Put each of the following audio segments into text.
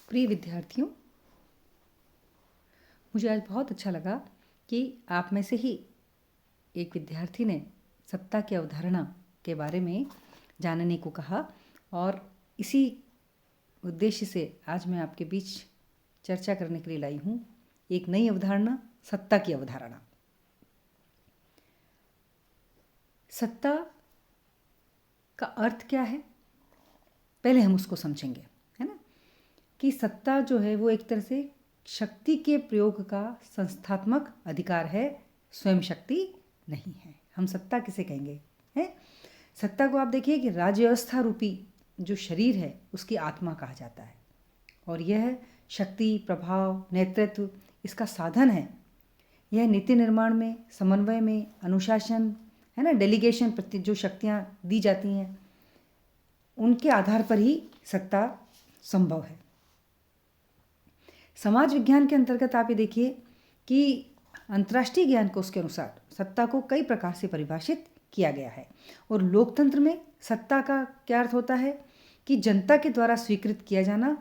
प्रिय विद्यार्थियों, मुझे आज बहुत अच्छा लगा कि आप में से ही एक विद्यार्थी ने सत्ता की अवधारणा के बारे में जानने को कहा और इसी उद्देश्य से आज मैं आपके बीच चर्चा करने के लिए लाई हूँ एक नई अवधारणा, सत्ता की अवधारणा। सत्ता का अर्थ क्या है, पहले हम उसको समझेंगे, है ना। कि सत्ता जो है वो एक तरह से शक्ति के प्रयोग का संस्थात्मक अधिकार है, स्वयं शक्ति नहीं है। हम सत्ता किसे कहेंगे है? सत्ता को आप देखिए कि राज्य व्यवस्था रूपी जो शरीर है उसकी आत्मा कहा जाता है और यह शक्ति, प्रभाव, नेतृत्व इसका साधन है। यह नीति निर्माण में, समन्वय में, अनुशासन, है ना, डेलीगेशन प्रति जो शक्तियाँ दी जाती हैं उनके आधार पर ही सत्ता संभव है। समाज विज्ञान के अंतर्गत आप ये देखिए कि अंतर्राष्ट्रीय ज्ञान कोश के अनुसार सत्ता को कई प्रकार से परिभाषित किया गया है और लोकतंत्र में सत्ता का क्या अर्थ होता है कि जनता के द्वारा स्वीकृत किया जाना।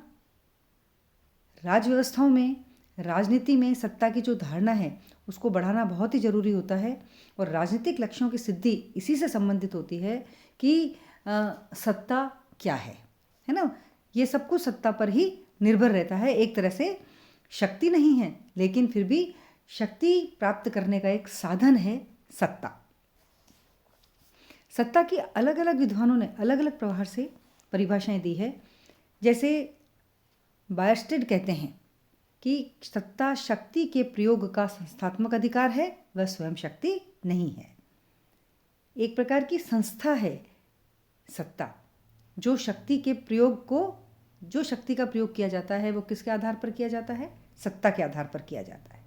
राज्य व्यवस्थाओं में, राजनीति में सत्ता की जो धारणा है उसको बढ़ाना बहुत ही जरूरी होता है और राजनीतिक लक्ष्यों की सिद्धि इसी से संबंधित होती है कि सत्ता क्या है ना। ये सब कुछ सत्ता पर ही निर्भर रहता है। एक तरह से शक्ति नहीं है लेकिन फिर भी शक्ति प्राप्त करने का एक साधन है सत्ता। सत्ता की अलग अलग विद्वानों ने अलग अलग प्रकार से परिभाषाएं दी है। जैसे बायरस्टेड कहते हैं कि सत्ता शक्ति के प्रयोग का संस्थात्मक अधिकार है, वह स्वयं शक्ति नहीं है। एक प्रकार की संस्था है सत्ता, जो शक्ति के प्रयोग को, जो शक्ति का प्रयोग किया जाता है वो किसके आधार पर किया जाता है? सत्ता के आधार पर किया जाता है।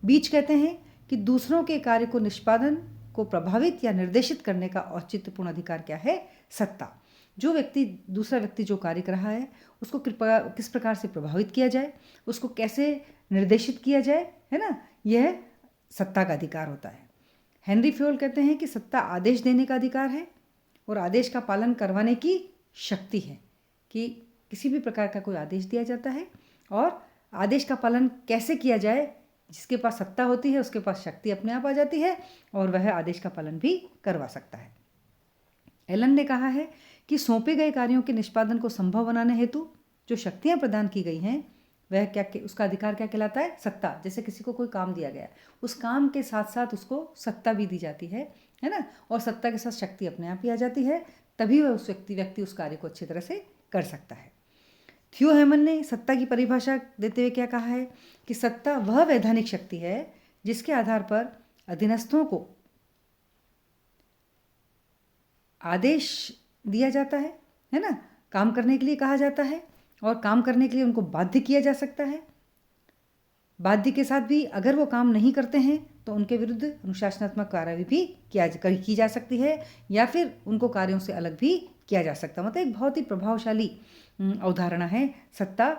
बीच कहते हैं कि दूसरों के कार्य को निष्पादन को प्रभावित या निर्देशित करने का औचित्यपूर्ण अधिकार क्या है? सत्ता। जो व्यक्ति, दूसरा व्यक्ति जो कार्य कर रहा है उसको किस प्रकार से प्रभावित किया जाए, उसको कैसे निर्देशित किया जाए, है ना, यह सत्ता का अधिकार होता है। हेनरी फ्योल कहते हैं कि सत्ता आदेश देने का अधिकार है और आदेश का पालन करवाने की शक्ति है। कि किसी भी प्रकार का कोई आदेश दिया जाता है और आदेश का पालन कैसे किया जाए, जिसके पास सत्ता होती है उसके पास शक्ति अपने आप आ जाती है और वह आदेश का पालन भी करवा सकता है। एलन ने कहा है कि सौंपे गए कार्यों के निष्पादन को संभव बनाने हेतु जो शक्तियां प्रदान की गई हैं वह क्या, उसका अधिकार क्या कहलाता है? सत्ता। जैसे किसी को कोई काम दिया गया, उस काम के साथ साथ उसको सत्ता भी दी जाती है ना, और सत्ता के साथ शक्ति अपने आप ही आ जाती है, तभी वह उस व्यक्ति उस कार्य को अच्छी तरह से कर सकता है। थियो हेमन ने सत्ता की परिभाषा देते हुए क्या कहा है कि सत्ता वह वैधानिक शक्ति है जिसके आधार पर अधीनस्थों को आदेश दिया जाता है ना, काम करने के लिए कहा जाता है और काम करने के लिए उनको बाध्य किया जा सकता है। बाध्य के साथ भी अगर वो काम नहीं करते हैं तो उनके विरुद्ध अनुशासनात्मक कार्रवाई भी की जा सकती है या फिर उनको कार्यों से अलग भी किया जा सकता है। मतलब एक बहुत ही प्रभावशाली अवधारणा है सत्ता।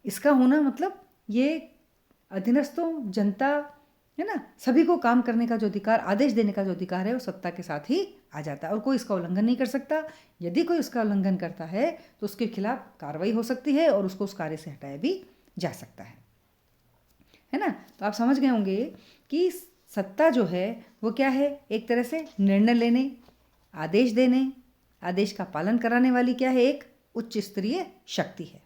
इसका होना मतलब ये अधीनस्थों, जनता, है ना, सभी को काम करने का जो अधिकार, आदेश देने का जो अधिकार है वो सत्ता के साथ ही आ जाता है और कोई इसका उल्लंघन नहीं कर सकता। यदि कोई उसका उल्लंघन करता है तो उसके खिलाफ कार्रवाई हो सकती है और उसको उस कार्य से हटाया भी जा सकता है ना। तो आप समझ गए होंगे कि सत्ता जो है वो क्या है? एक तरह से निर्णय लेने, आदेश देने, आदेश का पालन कराने वाली क्या है? एक उच्च स्तरीय शक्ति है।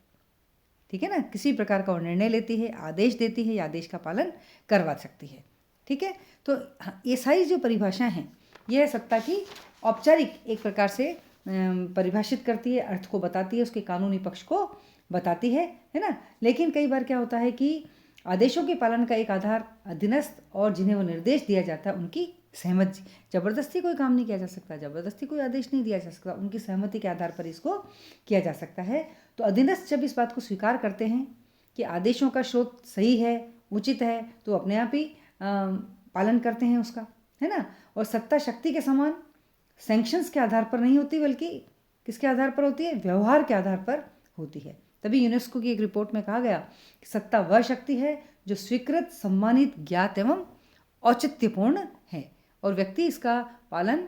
ठीक है ना, किसी प्रकार का निर्णय लेती है, आदेश देती है या आदेश का पालन करवा सकती है। ठीक है, तो ये सारी जो परिभाषाएं हैं यह सत्ता की औपचारिक एक प्रकार से परिभाषित करती है, अर्थ को बताती है, उसके कानूनी पक्ष को बताती है ना। लेकिन कई बार क्या होता है कि आदेशों के पालन का एक आधार अधीनस्थ और जिन्हें वो निर्देश दिया जाता है उनकी सहमति। जबरदस्ती कोई काम नहीं किया जा सकता, जबरदस्ती कोई आदेश नहीं दिया जा सकता, उनकी सहमति के आधार पर इसको किया जा सकता है। तो अधीनस्थ जब इस बात को स्वीकार करते हैं कि आदेशों का स्रोत सही है, उचित है, तो अपने आप ही पालन करते हैं उसका, है ना। और सत्ता शक्ति के समान सैंक्शंस के आधार पर नहीं होती बल्कि किसके आधार पर होती है? व्यवहार के आधार पर होती है। तभी यूनेस्को की एक रिपोर्ट में कहा गया कि सत्ता वह शक्ति है जो स्वीकृत, सम्मानित, ज्ञात एवं औचित्यपूर्ण है और व्यक्ति इसका पालन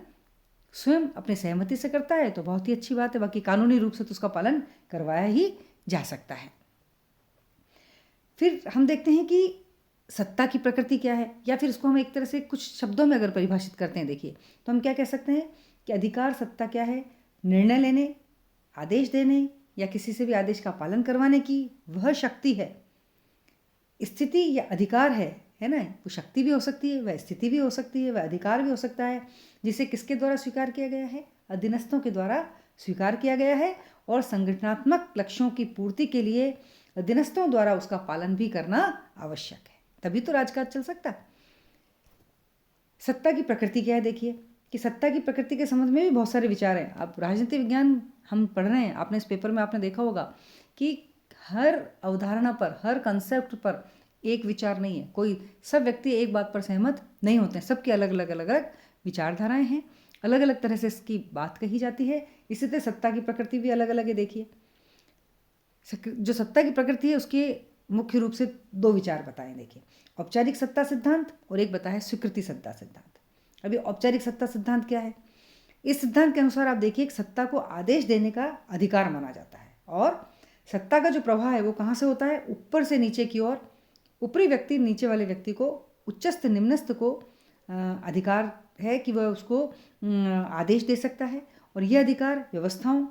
स्वयं अपने सहमति से करता है तो बहुत ही अच्छी बात है, बाकी कानूनी रूप से तो उसका पालन करवाया ही जा सकता है। फिर हम देखते हैं कि सत्ता की प्रकृति क्या है, या फिर इसको हम एक तरह से कुछ शब्दों में अगर परिभाषित करते हैं, देखिए तो हम क्या कह सकते हैं कि अधिकार सत्ता क्या है? निर्णय लेने, आदेश देने या किसी से भी आदेश का पालन करवाने की वह शक्ति है। स्थिति या अधिकार है ना, वो शक्ति भी हो सकती है, वह स्थिति भी हो सकती है, वह अधिकार भी हो सकता है, जिसे किसके द्वारा स्वीकार किया गया है? अधीनस्थों के द्वारा स्वीकार किया गया है, और संगठनात्मक लक्ष्यों की पूर्ति के लिए अधीनस्थों द्वारा उसका पालन भी करना आवश्यक है, तभी तो राजकाज चल सकता है। सत्ता की प्रकृति क्या है? देखिए कि सत्ता की प्रकृति के संबंध में भी बहुत सारे विचार हैं। अब राजनीति विज्ञान हम पढ़ रहे हैं, आपने इस पेपर में आपने देखा होगा कि हर अवधारणा पर, हर कंसेप्ट पर एक विचार नहीं है। कोई, सब व्यक्ति एक बात पर सहमत नहीं होते हैं, सबकी अलग अलग विचारधाराएं हैं, अलग अलग तरह से इसकी बात कही जाती है। इसी तरह सत्ता की प्रकृति भी अलग अलग है। देखिए जो सत्ता की प्रकृति है उसके मुख्य रूप से दो विचार बताए। देखिए औपचारिक सत्ता सिद्धांत और एक बताया स्वीकृति सत्ता सिद्धांत। अभी औपचारिक सत्ता सिद्धांत क्या है? इस सिद्धांत के अनुसार आप देखिए सत्ता को आदेश देने का अधिकार माना जाता है, और सत्ता का जो प्रवाह है वो कहाँ से होता है? ऊपर से नीचे की ओर। ऊपरी व्यक्ति नीचे वाले व्यक्ति को, उच्चस्थ निम्नस्थ को अधिकार है कि वह उसको आदेश दे सकता है, और यह अधिकार व्यवस्थाओं,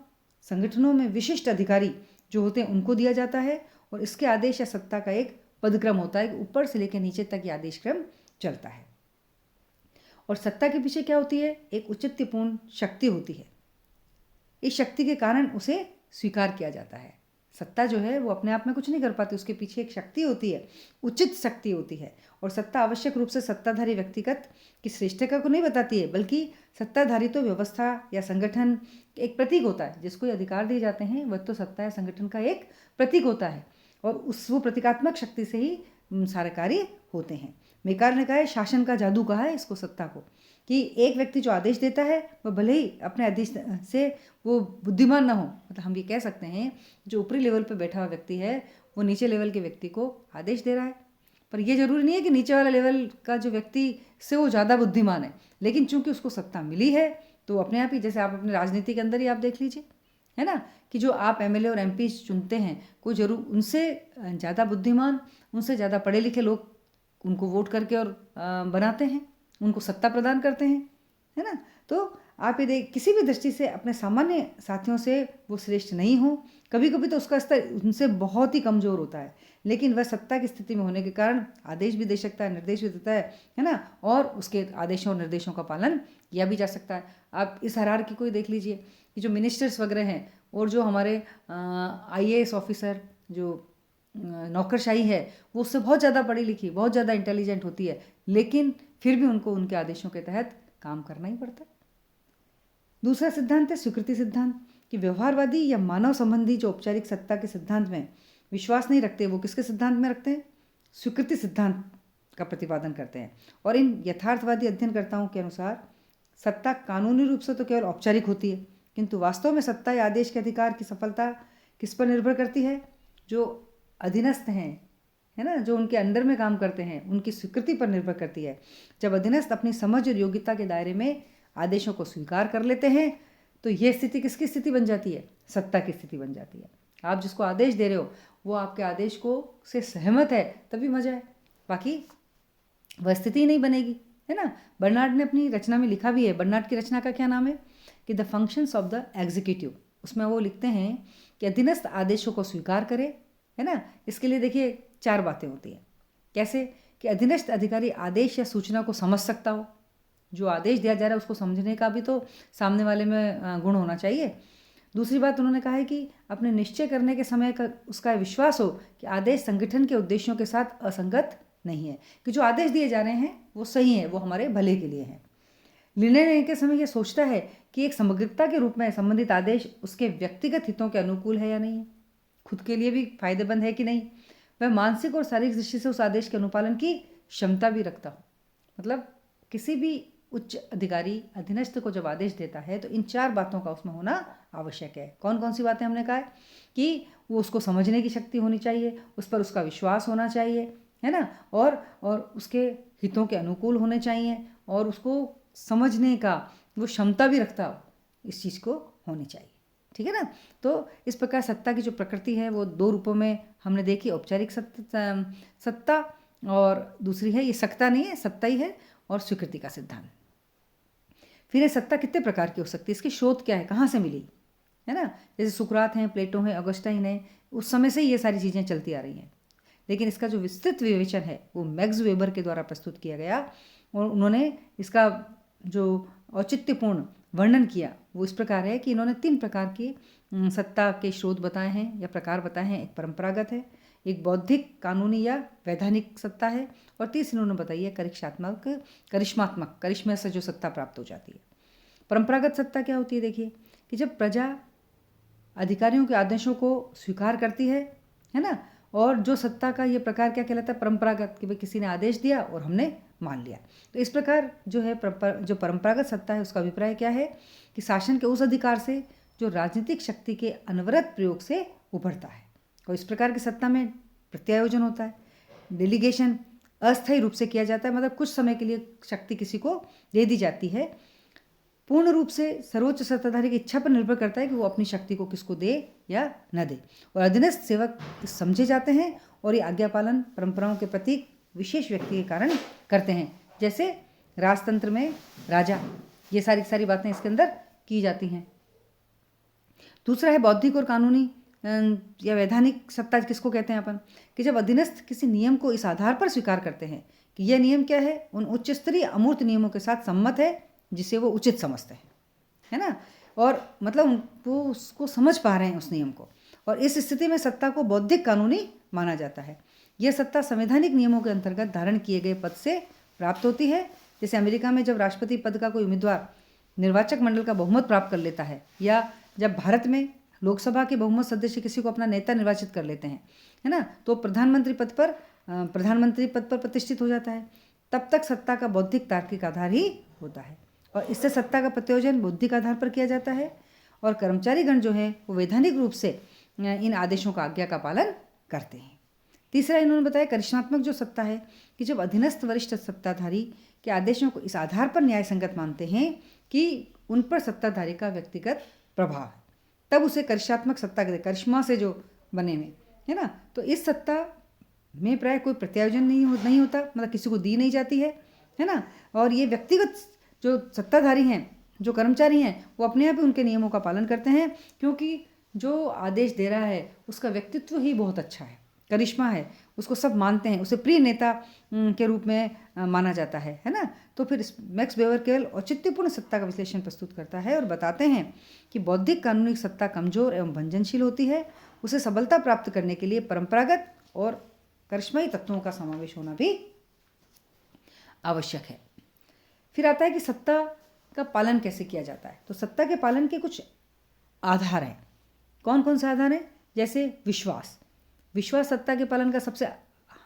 संगठनों में विशिष्ट अधिकारी जो होते हैं उनको दिया जाता है, और इसके आदेश या सत्ता का एक पदक्रम होता है कि ऊपर से लेकर नीचे तक ये आदेश क्रम चलता है। और सत्ता के पीछे क्या होती है? एक औचित्यपूर्ण शक्ति होती है। इस शक्ति के कारण उसे स्वीकार किया जाता है। सत्ता जो है वो अपने आप में कुछ नहीं कर पाती, उसके पीछे एक शक्ति होती है, उचित शक्ति होती है। और सत्ता आवश्यक रूप से सत्ताधारी व्यक्तिगत की श्रेष्ठता को नहीं बताती है, बल्कि सत्ताधारी तो व्यवस्था या संगठन एक प्रतीक होता है। जिसको ये अधिकार दिए जाते हैं वह तो सत्ता या संगठन का एक प्रतीक होता है, और वो प्रतीकात्मक शक्ति से ही सारे कार्य होते हैं। मेकार ने कहा है, शासन का जादू कहा है इसको, सत्ता को, कि एक व्यक्ति जो आदेश देता है वह भले ही अपने आदेश से वो बुद्धिमान ना हो। मतलब हम ये कह सकते हैं जो ऊपरी लेवल पर बैठा हुआ व्यक्ति है वो नीचे लेवल के व्यक्ति को आदेश दे रहा है, पर यह जरूरी नहीं है कि नीचे वाला लेवल का जो व्यक्ति से वो ज़्यादा बुद्धिमान है, लेकिन चूंकि उसको सत्ता मिली है तो अपने आप ही, जैसे आप अपने राजनीति के अंदर ही आप देख लीजिए, है ना, कि जो आप एमएलए और एमपी चुनते हैं, कोई जरूर उनसे ज़्यादा बुद्धिमान, उनसे ज़्यादा पढ़े लिखे लोग उनको वोट करके और बनाते हैं, उनको सत्ता प्रदान करते हैं, है ना। तो आप ये देख, किसी भी दृष्टि से अपने सामान्य साथियों से वो श्रेष्ठ नहीं हो, कभी कभी तो उसका स्तर उनसे बहुत ही कमज़ोर होता है, लेकिन वह सत्ता की स्थिति में होने के कारण आदेश भी दे सकता है, निर्देश भी देता है ना, और उसके आदेशों और निर्देशों का पालन किया भी जा सकता है। आप इस हायरार्की को ही देख लीजिए कि जो मिनिस्टर्स वगैरह हैं और जो हमारे आईएएस ऑफिसर, जो नौकरशाही है, वो उससे बहुत ज़्यादा पढ़ी लिखी, बहुत ज़्यादा इंटेलिजेंट होती है, लेकिन फिर भी उनको उनके आदेशों के तहत काम करना ही पड़ता है। दूसरा सिद्धांत है स्वीकृति सिद्धांत, कि व्यवहारवादी या मानव संबंधी जो औपचारिक सत्ता के सिद्धांत में विश्वास नहीं रखते, वो किसके सिद्धांत में रखते हैं? स्वीकृति सिद्धांत का प्रतिपादन करते हैं। और इन यथार्थवादी अध्ययनकर्ताओं के अनुसार सत्ता कानूनी रूप से तो केवल औपचारिक होती है, किंतु वास्तव में सत्ता या आदेश के अधिकार की सफलता किस पर निर्भर करती है? जो अधीनस्थ हैं, है ना, जो उनके अंडर में काम करते हैं, उनकी स्वीकृति पर निर्भर करती है। जब अधीनस्थ अपनी समझ और योग्यता के दायरे में आदेशों को स्वीकार कर लेते हैं तो यह स्थिति किसकी स्थिति बन जाती है? सत्ता की स्थिति बन जाती है। आप जिसको आदेश दे रहे हो वो आपके आदेश को से सहमत है तभी मजा है, बाकी वह स्थिति ही नहीं बनेगी, है ना। बर्नार्ड ने अपनी रचना में लिखा भी है, बर्नार्ड की रचना का क्या नाम है कि the functions of the executive. उसमें वो लिखते हैं कि अधीनस्थ आदेशों को स्वीकार करे, है ना। इसके लिए देखिए 4 बातें होती हैं। कैसे? कि अधीनस्थ अधिकारी आदेश या सूचना को समझ सकता हो, जो आदेश दिया जा रहा है उसको समझने का भी तो सामने वाले में गुण होना चाहिए। दूसरी बात उन्होंने कहा है कि अपने निश्चय करने के समय का उसका विश्वास हो कि आदेश संगठन के उद्देश्यों के साथ असंगत नहीं है, कि जो आदेश दिए जा रहे हैं वो सही है, वो हमारे भले के लिए है। निर्णय लेने के समय ये सोचता है कि एक समग्रता के रूप में संबंधित आदेश उसके व्यक्तिगत हितों के अनुकूल है या नहीं है, खुद के लिए भी फायदेमंद है कि नहीं। वह मानसिक और शारीरिक दृष्टि से उस आदेश के अनुपालन की क्षमता भी रखता हो। मतलब किसी भी उच्च अधिकारी अधीनस्थ को जब आदेश देता है तो इन 4 बातों का उसमें होना आवश्यक है। कौन कौन सी बातें हमने कहा है कि वो उसको समझने की शक्ति होनी चाहिए, उस पर उसका विश्वास होना चाहिए, है ना, और उसके हितों के अनुकूल होने चाहिए, और उसको समझने का वो क्षमता भी रखता हो, इस चीज़ को होनी चाहिए। ठीक है ना। तो इस प्रकार सत्ता की जो प्रकृति है वो दो रूपों में हमने देखी, औपचारिक सत्ता और दूसरी है, ये सत्ता नहीं है, सत्ता ही है, और स्वीकृति का सिद्धांत। फिर ये सत्ता कितने प्रकार की हो सकती है, इसकी शोध क्या है, कहाँ से मिली, है ना। जैसे सुकरात हैं, प्लेटो हैं, ऑगस्टाइन है, उस समय से ये सारी चीज़ें चलती आ रही हैं। लेकिन इसका जो विस्तृत विवेचन है वो मैक्स वेबर के द्वारा प्रस्तुत किया गया, और उन्होंने इसका जो औचित्यपूर्ण वर्णन किया वो इस प्रकार है कि इन्होंने 3 प्रकार की सत्ता के स्रोत बताए हैं या प्रकार बताए हैं। एक परंपरागत है, एक बौद्धिक कानूनी या वैधानिक सत्ता है, और तीसरी उन्होंने बताई है करिश्मात्मक, करिश्मा से जो सत्ता प्राप्त हो जाती है। परंपरागत सत्ता क्या होती है, देखिए कि जब प्रजा अधिकारियों के आदेशों को स्वीकार करती है ना। और जो सत्ता का ये प्रकार क्या कहलाता है, परंपरागत, कि भाई किसी ने आदेश दिया और हमने मान लिया। तो इस प्रकार जो है जो परंपरागत सत्ता है उसका अभिप्राय क्या है कि शासन के उस अधिकार से जो राजनीतिक शक्ति के अनवरत प्रयोग से उभरता है। और इस प्रकार की सत्ता में प्रत्यायोजन होता है, डेलीगेशन अस्थायी रूप से किया जाता है, मतलब कुछ समय के लिए शक्ति किसी को दे दी जाती है। पूर्ण रूप से सर्वोच्च सत्ताधारी की इच्छा पर निर्भर करता है कि वो अपनी शक्ति को किसको दे या न दे। और अधीनस्थ सेवक समझे जाते हैं और ये आज्ञा पालन परंपराओं के प्रतीक विशेष व्यक्ति के कारण करते हैं। जैसे राजतंत्र में राजा, ये सारी बातें इसके अंदर की जाती हैं। दूसरा है बौद्धिक और कानूनी या वैधानिक सत्ता, किसको कहते हैं अपन, कि जब अधीनस्थ किसी नियम को इस आधार पर स्वीकार करते हैं कि यह नियम क्या है, उन उच्च स्तरीय अमूर्त नियमों के साथ सम्मत है जिसे वो उचित समझते हैं, है ना। और मतलब वो उसको समझ पा रहे हैं उस नियम को, और इस स्थिति में सत्ता को बौद्धिक कानूनी माना जाता है। यह सत्ता संवैधानिक नियमों के अंतर्गत धारण किए गए पद से प्राप्त होती है। जैसे अमेरिका में जब राष्ट्रपति पद का कोई उम्मीदवार निर्वाचक मंडल का बहुमत प्राप्त कर लेता है, या जब भारत में लोकसभा के बहुमत सदस्य किसी को अपना नेता निर्वाचित कर लेते हैं, है ना, तो प्रधानमंत्री पद पर प्रतिष्ठित हो जाता है। तब तक सत्ता का बौद्धिक तार्किक आधार ही होता है, और इससे सत्ता का प्रत्यायोजन बौद्धिक आधार पर किया जाता है। और कर्मचारीगण जो है वो वैधानिक रूप से इन आदेशों का आज्ञा का पालन करते हैं। तीसरा इन्होंने बताया करिश्मात्मक जो सत्ता है, कि जब अधीनस्थ वरिष्ठ सत्ताधारी के आदेशों को इस आधार पर न्याय संगत मानते हैं कि उन पर सत्ताधारी का व्यक्तिगत प्रभाव है, तब उसे करिश्मात्मक सत्ता कहते हैं, करिश्मा से जो बने हुए, है ना। तो इस सत्ता में प्राय कोई प्रत्यायोजन नहीं होता, मतलब किसी को दी नहीं जाती है ना। और ये व्यक्तिगत जो सत्ताधारी हैं, जो कर्मचारी हैं, वो अपने आप ही उनके नियमों का पालन करते हैं, क्योंकि जो आदेश दे रहा है उसका व्यक्तित्व ही बहुत अच्छा है, करिश्मा है, उसको सब मानते हैं, उसे प्रिय नेता के रूप में माना जाता है ना। तो फिर मैक्स वेबर केवल औचित्यपूर्ण सत्ता का विश्लेषण प्रस्तुत करता है और बताते हैं कि बौद्धिक कानूनी सत्ता कमजोर एवं भंजनशील होती है। उसे सबलता प्राप्त करने के लिए परंपरागत और करिश्माई तत्वों का समावेश होना भी आवश्यक है। फिर आता है कि सत्ता का पालन कैसे किया जाता है। तो सत्ता के पालन के कुछ आधार हैं। कौन कौन से आधार हैं? जैसे विश्वास सत्ता के पालन का सबसे,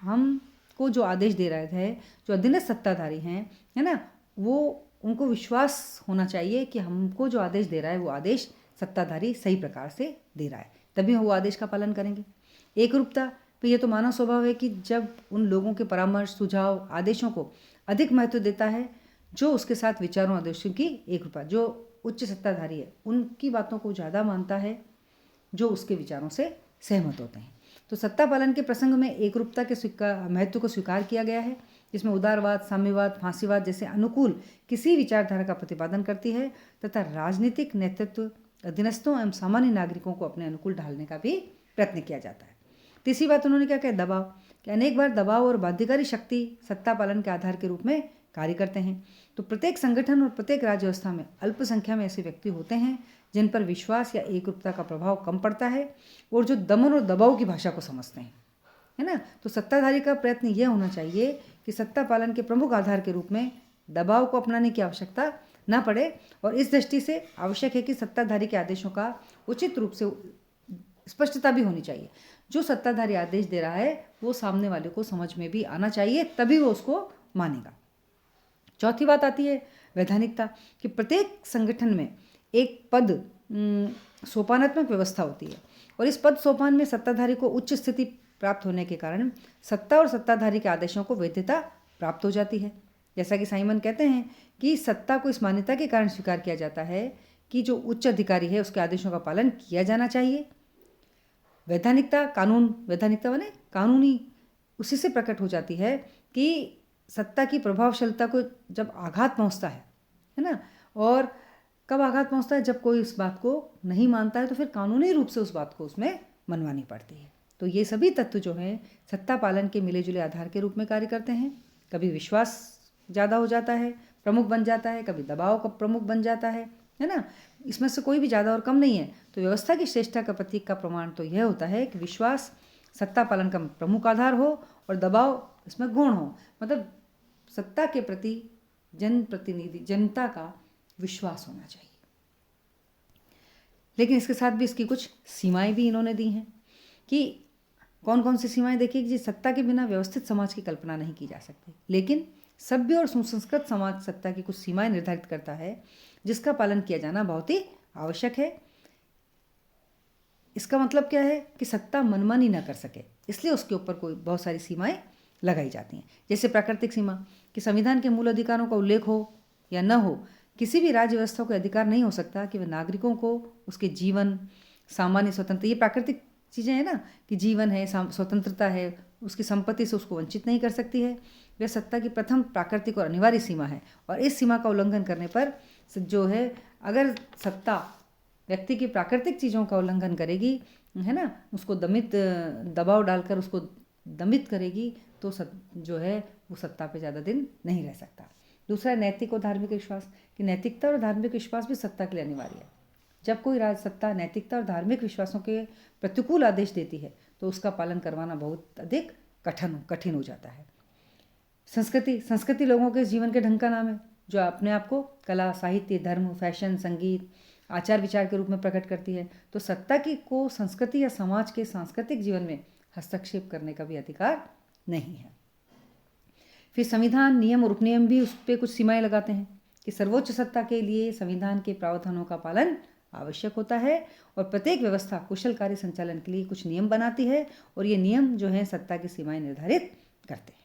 हमको जो आदेश दे रहे थे, जो अधीनस्थ सत्ताधारी हैं, है ना, वो उनको विश्वास होना चाहिए कि हमको जो आदेश दे रहा है वो आदेश सत्ताधारी सही प्रकार से दे रहा है, तभी वो आदेश का पालन करेंगे। एक रूपता, तो ये तो मानव स्वभाव है कि जब उन लोगों के परामर्श, सुझाव, आदेशों को अधिक महत्व देता है जो उसके साथ विचारों, आदेशों की एक रूपता, जो उच्च सत्ताधारी है उनकी बातों को ज़्यादा मानता है जो उसके विचारों से सहमत होते हैं। तो सत्ता पालन के प्रसंग में एक रूपता के महत्व को स्वीकार किया गया है, जिसमें उदारवाद, साम्यवाद, फांसीवाद जैसे अनुकूल किसी विचारधारा का प्रतिपादन करती है, तथा राजनीतिक नेतृत्व अधीनस्थों एवं सामान्य नागरिकों को अपने अनुकूल ढालने का भी प्रयत्न किया जाता है। तीसरी बात उन्होंने क्या कहा? दबाव, कि अनेक बार दबाव और बाध्यकारी शक्ति सत्ता पालन के आधार के रूप में कार्य करते हैं। तो प्रत्येक संगठन और प्रत्येक राज्य व्यवस्था में अल्प संख्या में ऐसे व्यक्ति होते हैं जिन पर विश्वास या एकरूपता का प्रभाव कम पड़ता है और जो दमन और दबाव की भाषा को समझते हैं, है ना। तो सत्ताधारी का प्रयत्न यह होना चाहिए कि सत्ता पालन के प्रमुख आधार के रूप में दबाव को अपनाने की आवश्यकता न पड़े, और इस दृष्टि से आवश्यक है कि सत्ताधारी के आदेशों का उचित रूप से स्पष्टता भी होनी चाहिए। जो सत्ताधारी आदेश दे रहा है वो सामने वाले को समझ में भी आना चाहिए, तभी वो उसको मानेगा। चौथी बात आती है वैधानिकता, कि प्रत्येक संगठन में एक पद सोपानात्मक व्यवस्था होती है, और इस पद सोपान में सत्ताधारी को उच्च स्थिति प्राप्त होने के कारण सत्ता और सत्ताधारी के आदेशों को वैधता प्राप्त हो जाती है। जैसा कि साइमन कहते हैं कि सत्ता को इस मान्यता के कारण स्वीकार किया जाता है कि जो उच्च अधिकारी है उसके आदेशों का पालन किया जाना चाहिए। वैधानिकता, कानून, वैधानिकता माने कानूनी, उसी से प्रकट हो जाती है कि सत्ता की प्रभावशीलता को जब आघात पहुंचता है ना, और कब आघात पहुंचता है, जब कोई इस बात को नहीं मानता है तो फिर कानूनी रूप से उस बात को उसमें मनवानी पड़ती है। तो ये सभी तत्व जो हैं सत्ता पालन के मिले जुले आधार के रूप में कार्य करते हैं। कभी विश्वास ज़्यादा हो जाता है, प्रमुख बन जाता है, कभी दबाव का प्रमुख बन जाता है ना। इसमें से कोई भी ज़्यादा और कम नहीं है। तो व्यवस्था की श्रेष्ठता का प्रतीक का प्रमाण तो यह होता है कि विश्वास सत्ता पालन का प्रमुख आधार हो और दबाव इसमें गौण हो। मतलब सत्ता के प्रति जनप्रतिनिधि, जनता का विश्वास होना चाहिए। लेकिन इसके साथ भी इसकी कुछ सीमाएं भी इन्होंने दी हैं कि कौन कौन सी सीमाएं। देखिए कि सत्ता के बिना व्यवस्थित समाज की कल्पना नहीं की जा सकती, लेकिन सभ्य और सुसंस्कृत समाज सत्ता की कुछ सीमाएं निर्धारित करता है जिसका पालन किया जाना बहुत ही आवश्यक है। इसका मतलब क्या है कि सत्ता मनमानी न कर सके, इसलिए उसके ऊपर कोई बहुत सारी सीमाएं लगाई जाती हैं। जैसे प्राकृतिक सीमा कि संविधान के मूल अधिकारों का उल्लेख हो या न हो, किसी भी राज्य व्यवस्था को अधिकार नहीं हो सकता कि वह नागरिकों को उसके जीवन, सामान्य स्वतंत्र, ये प्राकृतिक चीज़ें हैं ना कि जीवन है, स्वतंत्रता है, उसकी संपत्ति से उसको वंचित नहीं कर सकती है। वह सत्ता की प्रथम प्राकृतिक और अनिवार्य सीमा है। और इस सीमा का उल्लंघन करने पर जो है, अगर सत्ता व्यक्ति की प्राकृतिक चीज़ों का उल्लंघन करेगी, है ना, उसको दबाव डालकर उसको दमित करेगी, तो जो है वो सत्ता पे ज़्यादा दिन नहीं रह सकता। दूसरा है नैतिक और धार्मिक विश्वास कि नैतिकता और धार्मिक विश्वास भी सत्ता के लिए अनिवार्य है। जब कोई राज सत्ता नैतिकता और धार्मिक विश्वासों के प्रतिकूल आदेश देती है तो उसका पालन करवाना बहुत अधिक कठिन हो जाता है। संस्कृति लोगों के जीवन के ढंग का नाम है, जो अपने आप को कला, साहित्य, धर्म, फैशन, संगीत, आचार विचार के रूप में प्रकट करती है। तो सत्ता को संस्कृति या समाज के सांस्कृतिक जीवन में हस्तक्षेप करने का भी अधिकार नहीं है। फिर संविधान, नियम और उपनियम भी उस पर कुछ सीमाएं लगाते हैं कि सर्वोच्च सत्ता के लिए संविधान के प्रावधानों का पालन आवश्यक होता है और प्रत्येक व्यवस्था कुशल कार्य संचालन के लिए कुछ नियम बनाती है और ये नियम जो है सत्ता की सीमाएं निर्धारित करते हैं।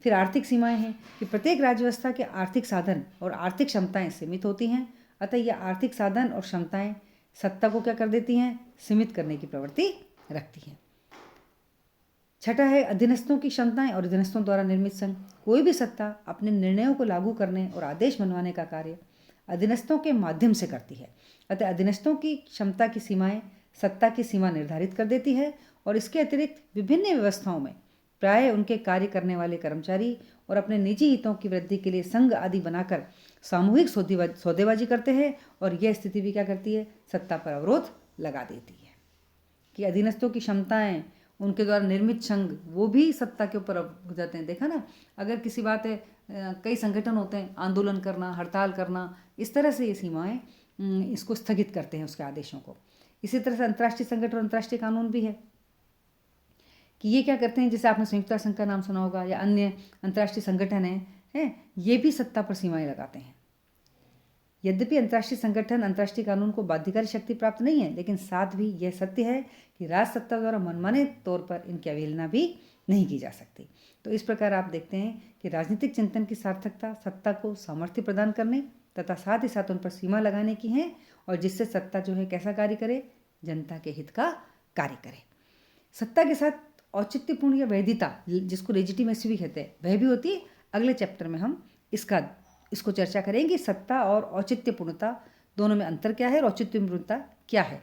फिर आर्थिक सीमाएं हैं कि प्रत्येक राज्य व्यवस्था के आर्थिक साधन और आर्थिक क्षमताएं सीमित होती हैं, अतः ये आर्थिक साधन और क्षमताएं सत्ता को क्या कर देती हैं, सीमित करने की प्रवृत्ति रखती हैं। छठा है अधीनस्थों की क्षमताएं और अधीनस्थों द्वारा निर्मित संघ। कोई भी सत्ता अपने निर्णयों को लागू करने और आदेश मनवाने का कार्य अधीनस्थों के माध्यम से करती है, अतः अधीनस्थों की क्षमता की सीमाएं सत्ता की सीमा निर्धारित कर देती है। और इसके अतिरिक्त विभिन्न व्यवस्थाओं में प्राय उनके कार्य करने वाले कर्मचारी और अपने निजी हितों की वृद्धि के लिए संघ आदि बनाकर सामूहिक सौदेबाजी करते हैं और यह स्थिति भी क्या करती है, सत्ता पर अवरोध लगा देती है कि अधीनस्थों की क्षमताएं, उनके द्वारा निर्मित संघ, वो भी सत्ता के ऊपर हो जाते हैं। देखा ना, अगर किसी बात है, कई संगठन होते हैं, आंदोलन करना, हड़ताल करना, इस तरह से ये सीमाएं इसको स्थगित करते हैं, उसके आदेशों को। इसी तरह से अंतर्राष्ट्रीय संगठन और अंतर्राष्ट्रीय कानून भी है कि ये क्या करते हैं, जैसे आपने संयुक्त राष्ट्र संघ का नाम सुना होगा या अन्य अंतर्राष्ट्रीय संगठन हैं, ये भी सत्ता पर सीमाएं लगाते हैं। यद्यपि अंतर्राष्ट्रीय संगठन अंतर्राष्ट्रीय कानून को बाध्यकारी शक्ति प्राप्त नहीं है, लेकिन साथ भी यह सत्य है कि राज सत्ता द्वारा मनमाने तौर पर इनकी अवहेलना भी नहीं की जा सकती। तो इस प्रकार आप देखते हैं कि राजनीतिक चिंतन की सार्थकता सत्ता को सामर्थ्य प्रदान करने तथा साथ ही साथ उन पर सीमा लगाने की है, और जिससे सत्ता जो है कैसा कार्य करे, जनता के हित का कार्य करे। सत्ता के साथ औचित्यपूर्ण या वैधता, जिसको लेजिटिमेसी भी कहते हैं, वह भी होती है। अगले चैप्टर में हम इसको चर्चा करेंगे। सत्ता और औचित्यपूर्णता दोनों में अंतर क्या है और औचित्यपूर्णता क्या है,